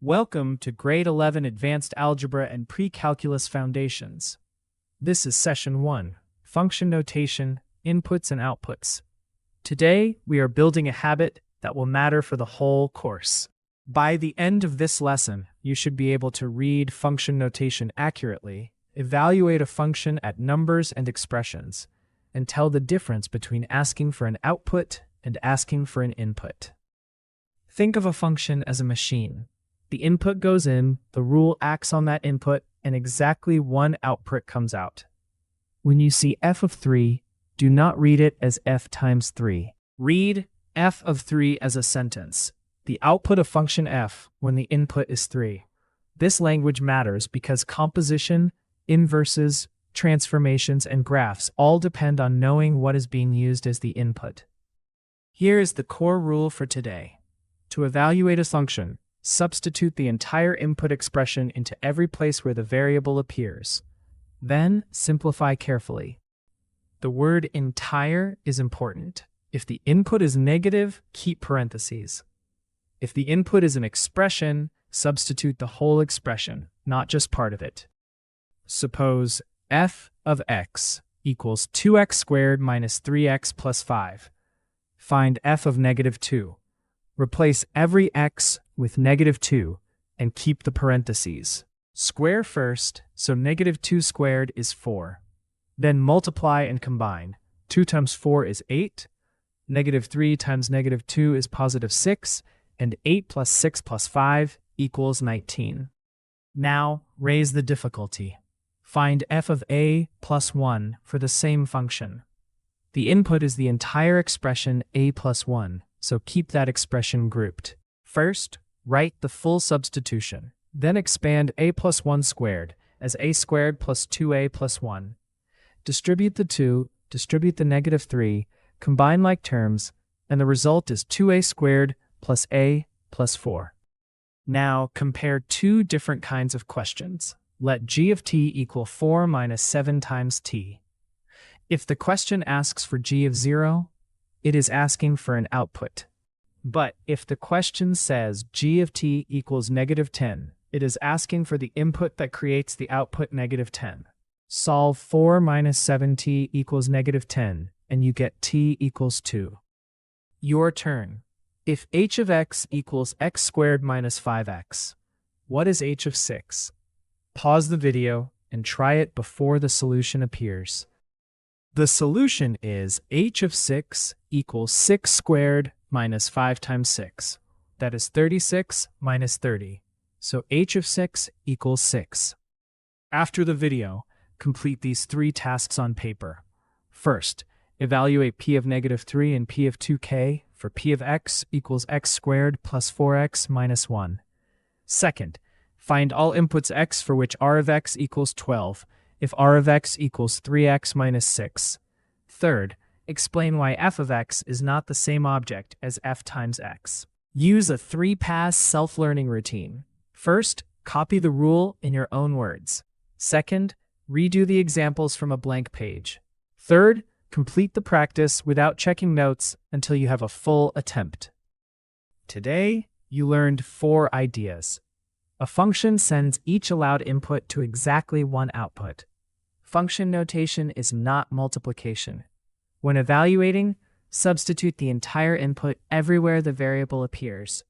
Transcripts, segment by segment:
Welcome to Grade 11 Advanced Algebra and Precalculus Foundations. This is Session 1, Function Notation, Inputs and Outputs. Today, we are building a habit that will matter for the whole course. By the end of this lesson, you should be able to read function notation accurately, evaluate a function at numbers and expressions, and tell the difference between asking for an output and asking for an input. Think of a function as a machine. The input goes in, the rule acts on that input, and exactly one output comes out. When you see f of 3, do not read it as f times 3. Read f of 3 as a sentence. The output of function f when the input is 3. This language matters because composition, inverses, transformations, and graphs all depend on knowing what is being used as the input. Here is the core rule for today. To evaluate a function, substitute the entire input expression into every place where the variable appears. Then, simplify carefully. The word entire is important. If the input is negative, keep parentheses. If the input is an expression, substitute the whole expression, not just part of it. Suppose f of x equals 2x squared minus 3x plus 5. Find f of negative 2. Replace every x with negative 2 and keep the parentheses. Square first, so negative 2 squared is 4. Then multiply and combine. 2 times 4 is 8. Negative 3 times negative 2 is positive 6. And 8 plus 6 plus 5 equals 19. Now, raise the difficulty. Find f of a plus 1 for the same function. The input is the entire expression a plus 1, so keep that expression grouped. First, write the full substitution. Then expand a plus 1 squared as a squared plus 2a plus 1. Distribute the 2, distribute the negative 3, combine like terms, and the result is 2a squared plus a plus 4. Now, compare two different kinds of questions. Let g of t equal 4 minus 7 times t. If the question asks for g of 0, it is asking for an output. But if the question says g of t equals negative 10, it is asking for the input that creates the output negative 10. Solve 4 minus 7t equals negative 10, and you get t equals 2. Your turn. If h of x equals x squared minus 5x, what is h of 6? Pause the video and try it before the solution appears. The solution is h of 6 equals 6 squared minus 5 times 6. That is 36 minus 30. So h of 6 equals 6. After the video, complete these three tasks on paper. First, evaluate p of negative 3 and p of 2k for p of x equals x squared plus 4x minus 1. Second, find all inputs x for which r of x equals 12 if r of x equals 3x minus 6. Third, explain why f of x is not the same object as f times x. Use a 3-pass self-learning routine. First, copy the rule in your own words. Second, redo the examples from a blank page. Third, complete the practice without checking notes until you have a full attempt. Today, you learned 4 ideas. A function sends each allowed input to exactly one output. Function notation is not multiplication. When evaluating, substitute the entire input everywhere the variable appears.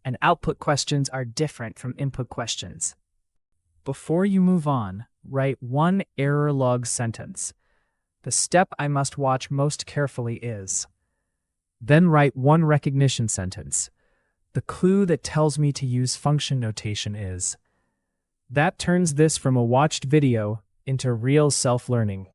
And output questions are different from input questions. Before you move on, write one error log sentence. The step I must watch most carefully is. Then write one recognition sentence. The clue that tells me to use function notation is. That turns this from a watched video into real self-learning.